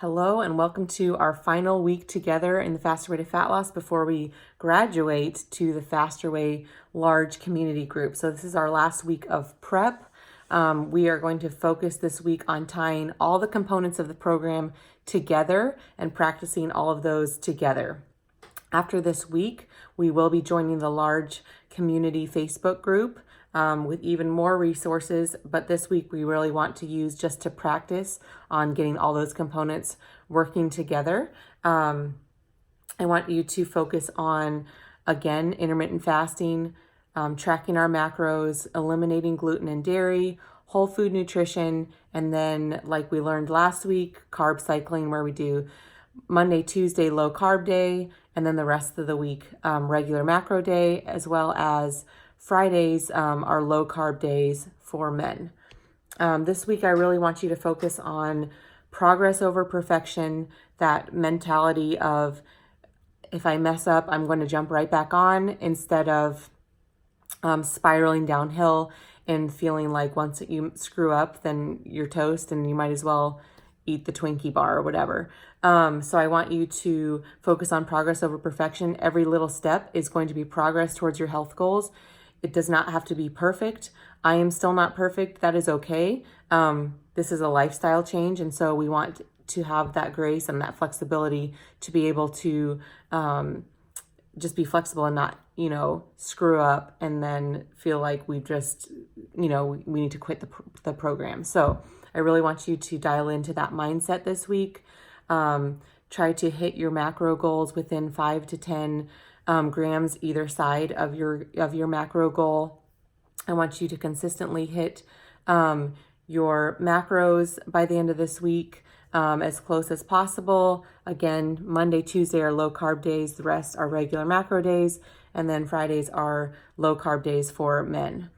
Hello and welcome to our final week together in the Faster Way to Fat Loss before we graduate to the Faster Way large community group. So this is our last week of prep. We are going to focus this week on tying all the components of the program together and practicing all of those together. After this week, we will be joining the large community Facebook group with even more resources, but this week we really want to use just to practice on getting all those components working together. I want you to focus on, again, intermittent fasting, tracking our macros, eliminating gluten and dairy, whole food nutrition, and then, like we learned last week, carb cycling, where we do Monday, Tuesday, low carb day, and then the rest of the week, regular macro day, as well as Fridays are low carb days for men. This week, I really want you to focus on progress over perfection, that mentality of if I mess up, I'm going to jump right back on instead of spiraling downhill and feeling like once you screw up, then you're toast and you might as well eat the Twinkie bar or whatever. So I want you to focus on progress over perfection. Every little step is going to be progress towards your health goals. It does not have to be perfect. I am still not perfect. That is okay. This is a lifestyle change. And so we want to have that grace and that flexibility to be able to just be flexible and not, screw up and then feel like we just, we need to quit the program. So I really want you to dial into that mindset this week. Try to hit your macro goals within 5 to 10 grams either side of your macro goal. I want you to consistently hit your macros by the end of this week, as close as possible. Again, Monday, Tuesday are low carb days. The rest are regular macro days. And then Fridays are low carb days for men.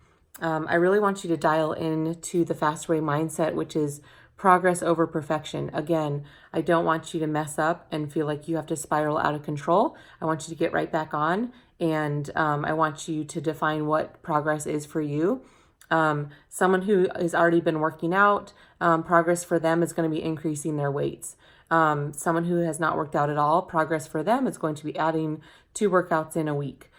I really want you to dial in to the Fast Way mindset, which is progress over perfection. Again, I don't want you to mess up and feel like you have to spiral out of control. I want you to get right back on, and I want you to define what progress is for you. Someone who has already been working out, progress for them is going to be increasing their weights. Someone who has not worked out at all, progress for them is going to be adding 2 workouts in a week.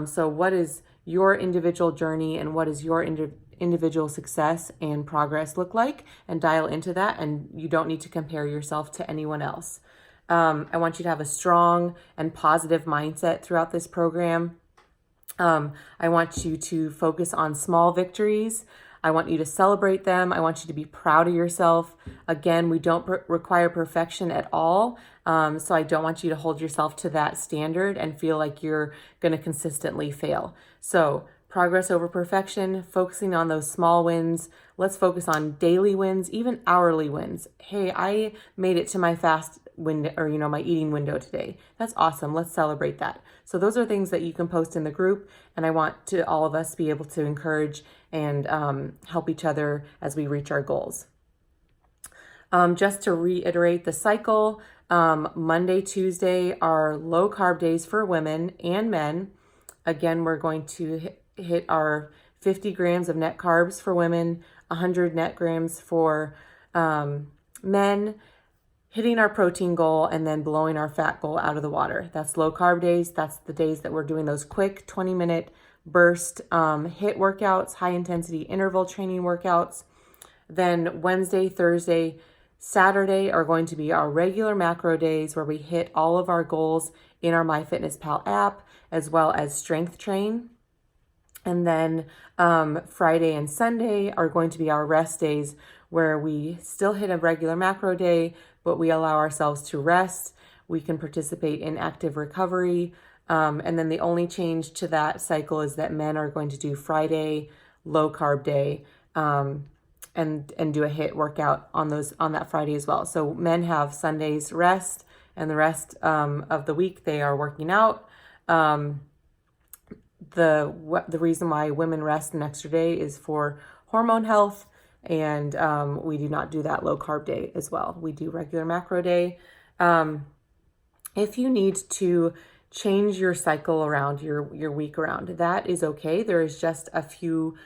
So what is your individual journey and what is your individual success and progress look like, and dial into that, and you don't need to compare yourself to anyone else. I want you to have a strong and positive mindset throughout this program. I want you to focus on small victories. I want you to celebrate them. I want you to be proud of yourself. Again, we don't require perfection at all. So I don't want you to hold yourself to that standard and feel like you're going to consistently fail. So progress over perfection, focusing on those small wins. Let's focus on daily wins, even hourly wins. Hey, I made it to my fast window, or my eating window today. That's awesome. Let's celebrate that. So those are things that you can post in the group, and I want to all of us be able to encourage and help each other as we reach our goals. Just to reiterate the cycle, Monday, Tuesday are low carb days for women and men. Again, we're going to hit our 50 grams of net carbs for women, 100 net grams for men, hitting our protein goal, and then blowing our fat goal out of the water. That's low carb days. That's the days that we're doing those quick 20-minute burst HIIT workouts, high intensity interval training workouts. Then Wednesday, Thursday, Saturday are going to be our regular macro days where we hit all of our goals in our MyFitnessPal app, as well as strength train. And then Friday and Sunday are going to be our rest days where we still hit a regular macro day, but we allow ourselves to rest. We can participate in active recovery. And then the only change to that cycle is that men are going to do Friday, low carb day, and do a HIIT workout on that Friday as well. So men have Sundays rest, and the rest of the week they are working out. The reason why women rest an extra day is for hormone health, and we do not do that low carb day as well. We do regular macro day. If you need to change your cycle around, your week around, that is okay. There is just a few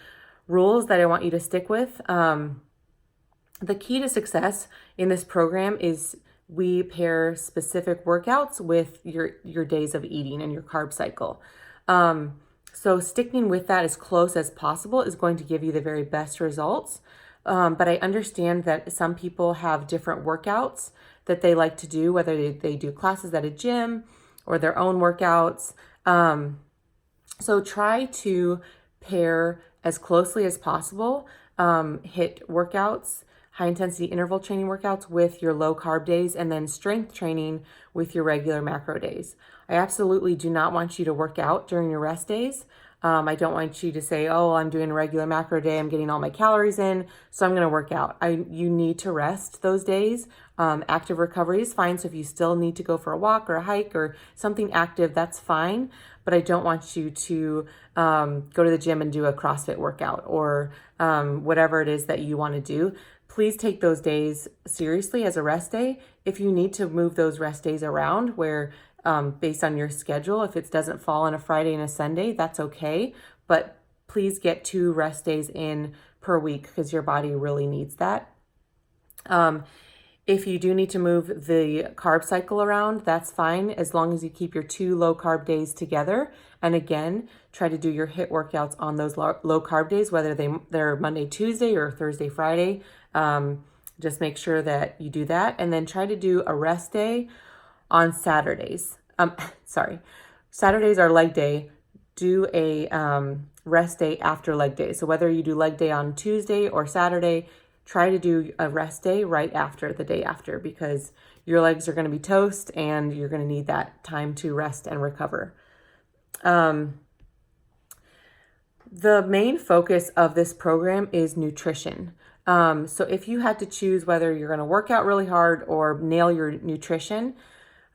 rules that I want you to stick with. The key to success in this program is we pair specific workouts with your days of eating and your carb cycle. So sticking with that as close as possible is going to give you the very best results. But I understand that some people have different workouts that they like to do, whether they do classes at a gym or their own workouts. So try to pair as closely as possible, hit workouts, high intensity interval training workouts with your low carb days, and then strength training with your regular macro days. I absolutely do not want you to work out during your rest days. I don't want you to say, oh, I'm doing a regular macro day, I'm getting all my calories in, so I'm going to work out. You need to rest those days. Active recovery is fine. So if you still need to go for a walk or a hike or something active, that's fine. But I don't want you to go to the gym and do a CrossFit workout or whatever it is that you want to do. Please take those days seriously as a rest day. If you need to move those rest days around where based on your schedule, if it doesn't fall on a Friday and a Sunday, that's okay. But please get 2 rest days in per week because your body really needs that. If you do need to move the carb cycle around, that's fine, as long as you keep your 2 low carb days together. And again, try to do your HIIT workouts on those low carb days, whether they're Monday, Tuesday, or Thursday, Friday. Just make sure that you do that. And then try to do a rest day on Saturdays. Saturdays are leg day. Do a rest day after leg day. So whether you do leg day on Tuesday or Saturday, try to do a rest day right after the day after, because your legs are going to be toast and you're going to need that time to rest and recover. The main focus of this program is nutrition. So if you had to choose whether you're going to work out really hard or nail your nutrition,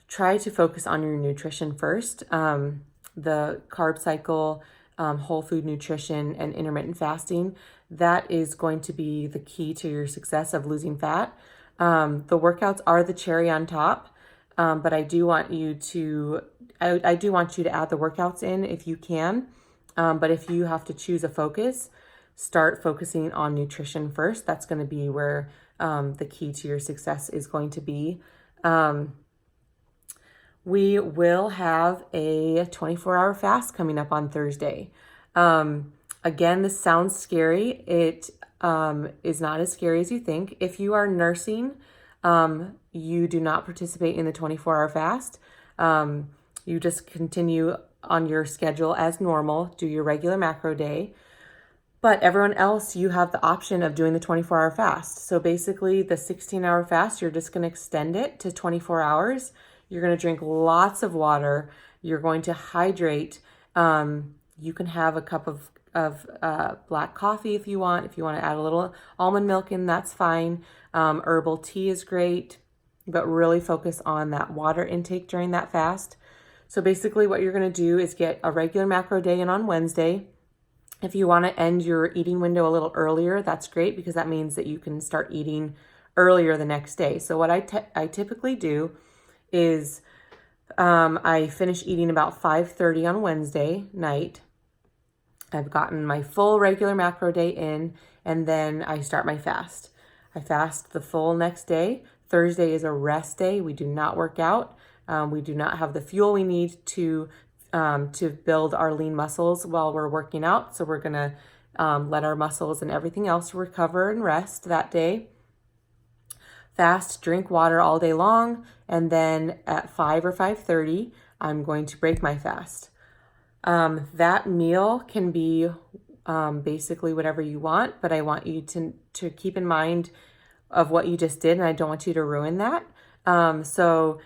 try to focus on your nutrition first. The carb cycle, whole food nutrition, and intermittent fasting, that is going to be the key to your success of losing fat. The workouts are the cherry on top, but I do want you to add the workouts in if you can. But if you have to choose a focus, start focusing on nutrition first. That's going to be where the key to your success is going to be. We will have a 24-hour fast coming up on Thursday. Again, this sounds scary. It is not as scary as you think. If you are nursing, you do not participate in the 24-hour fast. You just continue on your schedule as normal, do your regular macro day. But everyone else, you have the option of doing the 24-hour fast. So basically the 16-hour fast, you're just going to extend it to 24 hours. You're going to drink lots of water. You're going to hydrate. You can have a cup of black coffee if you want. If you want to add a little almond milk in, that's fine. Herbal tea is great, but really focus on that water intake during that fast. So basically what you're going to do is get a regular macro day in on Wednesday. If you want to end your eating window a little earlier, that's great, because that means that you can start eating earlier the next day. So what I typically do is I finish eating about 5:30 on Wednesday night. I've gotten my full regular macro day in, and then I start my fast. I fast the full next day. Thursday is a rest day. We do not work out. We do not have the fuel we need to build our lean muscles while we're working out. So we're gonna let our muscles and everything else recover and rest that day. Fast, drink water all day long, and then at 5 or 5:30, I'm going to break my fast. That meal can be basically whatever you want, but I want you to keep in mind of what you just did, and I don't want you to ruin that. So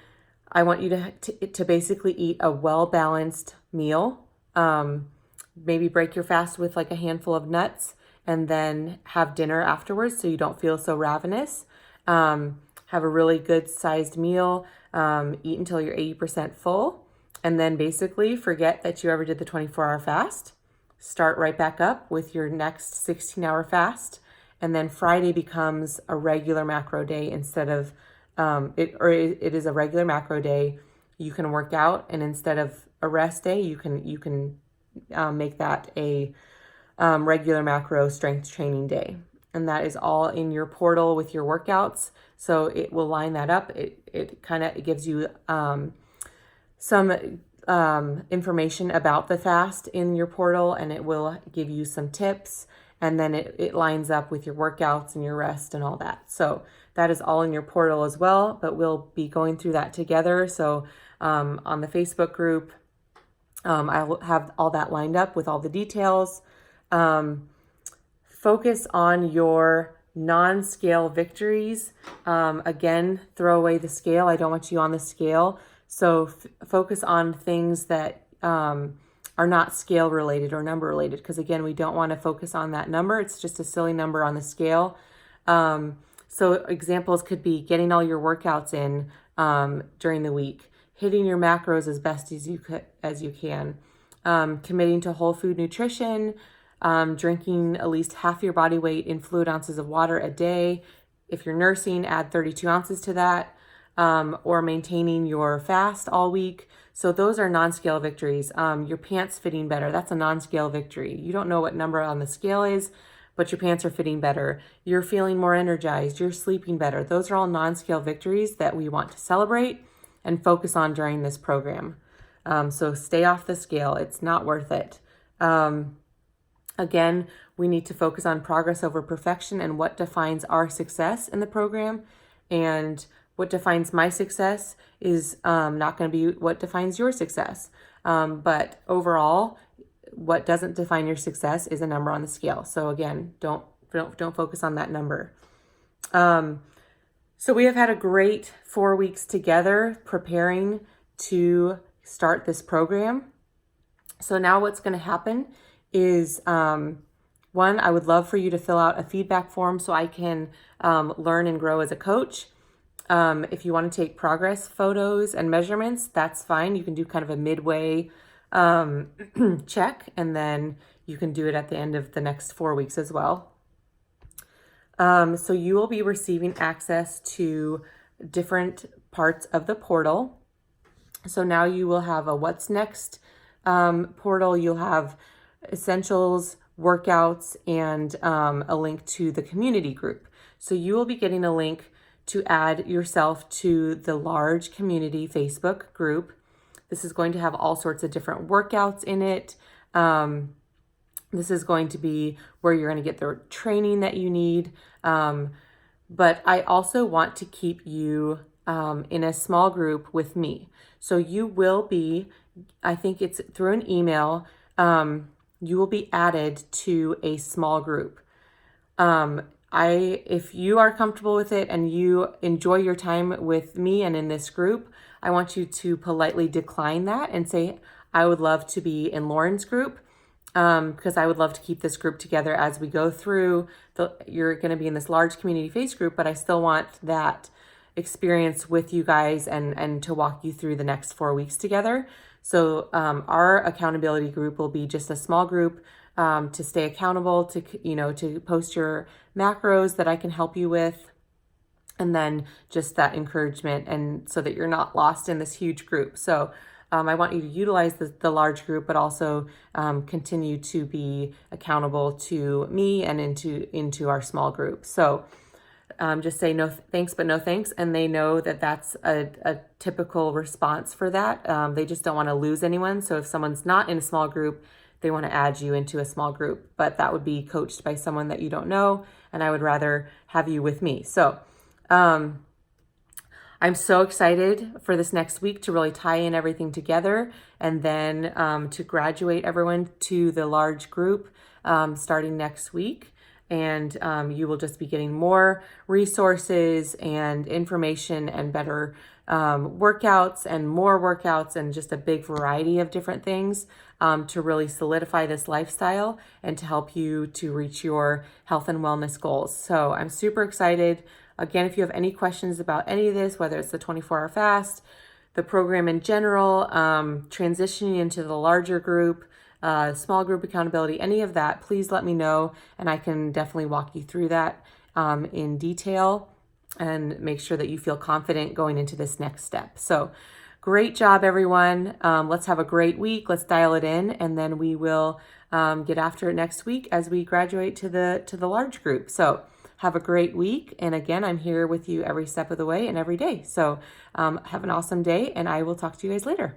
I want you to basically eat a well-balanced meal. Maybe break your fast with like a handful of nuts, and then have dinner afterwards so you don't feel so ravenous. Have a really good sized meal, eat until you're 80% full, and then basically forget that you ever did the 24-hour fast. Start right back up with your next 16-hour fast, and then Friday becomes a regular macro day instead of it is a regular macro day. You can work out, and instead of a rest day, you can make that a regular macro strength training day. and that is all in your portal with your workouts. So it will line that up. It gives you some information about the fast in your portal, and it will give you some tips, and then it lines up with your workouts and your rest and all that. So that is all in your portal as well, but we'll be going through that together. So on the Facebook group, I will have all that lined up with all the details. Focus on your non-scale victories. Again, throw away the scale. I don't want you on the scale. So focus on things that are not scale related or number related, because again, we don't want to focus on that number. It's just a silly number on the scale. So examples could be getting all your workouts in during the week, hitting your macros as best as you can, committing to whole food nutrition, drinking at least half your body weight in fluid ounces of water a day. If you're nursing, add 32 ounces to that, or maintaining your fast all week. So those are non-scale victories. Your pants fitting better, that's a non-scale victory. You don't know what number on the scale is, but your pants are fitting better. You're feeling more energized. You're sleeping better. Those are all non-scale victories that we want to celebrate and focus on during this program. So stay off the scale. It's not worth it. Again, we need to focus on progress over perfection and what defines our success in the program. And what defines my success is not going to be what defines your success. But overall, what doesn't define your success is a number on the scale. So again, don't focus on that number. So we have had a great 4 weeks together preparing to start this program. So now what's going to happen is, one, I would love for you to fill out a feedback form so I can learn and grow as a coach. If you want to take progress photos and measurements, that's fine. You can do kind of a midway check, and then you can do it at the end of the next 4 weeks as well. So you will be receiving access to different parts of the portal. So now you will have a what's next portal. You'll have essentials, workouts, and a link to the community group. So you will be getting a link to add yourself to the large community Facebook group. This is going to have all sorts of different workouts in it. This is going to be where you're going to get the training that you need. But I also want to keep you in a small group with me. So you will be, I think it's through an email, you will be added to a small group. If you are comfortable with it and you enjoy your time with me and in this group, I want you to politely decline that and say, I would love to be in Lauren's group, because I would love to keep this group together as we go through. You're going to be in this large community face group, but I still want that experience with you guys and to walk you through the next 4 weeks together. So our accountability group will be just a small group to stay accountable, to post your macros that I can help you with, and then just that encouragement, and so that you're not lost in this huge group. So I want you to utilize the large group, but also continue to be accountable to me and into our small group. So just say no thanks, but no thanks. And they know that that's a typical response for that. They just don't want to lose anyone. So if someone's not in a small group, they want to add you into a small group, but that would be coached by someone that you don't know. And I would rather have you with me. So I'm so excited for this next week to really tie in everything together, and then to graduate everyone to the large group starting next week. And you will just be getting more resources and information and better workouts and more workouts and just a big variety of different things to really solidify this lifestyle and to help you to reach your health and wellness goals. So I'm super excited. Again, if you have any questions about any of this, whether it's the 24-hour fast, the program in general, transitioning into the larger group, small group accountability, any of that, please let me know, and I can definitely walk you through that in detail and make sure that you feel confident going into this next step. So great job, everyone. Let's have a great week. Let's dial it in, and then we will get after it next week as we graduate to the large group. So have a great week. And again, I'm here with you every step of the way and every day. So have an awesome day, and I will talk to you guys later.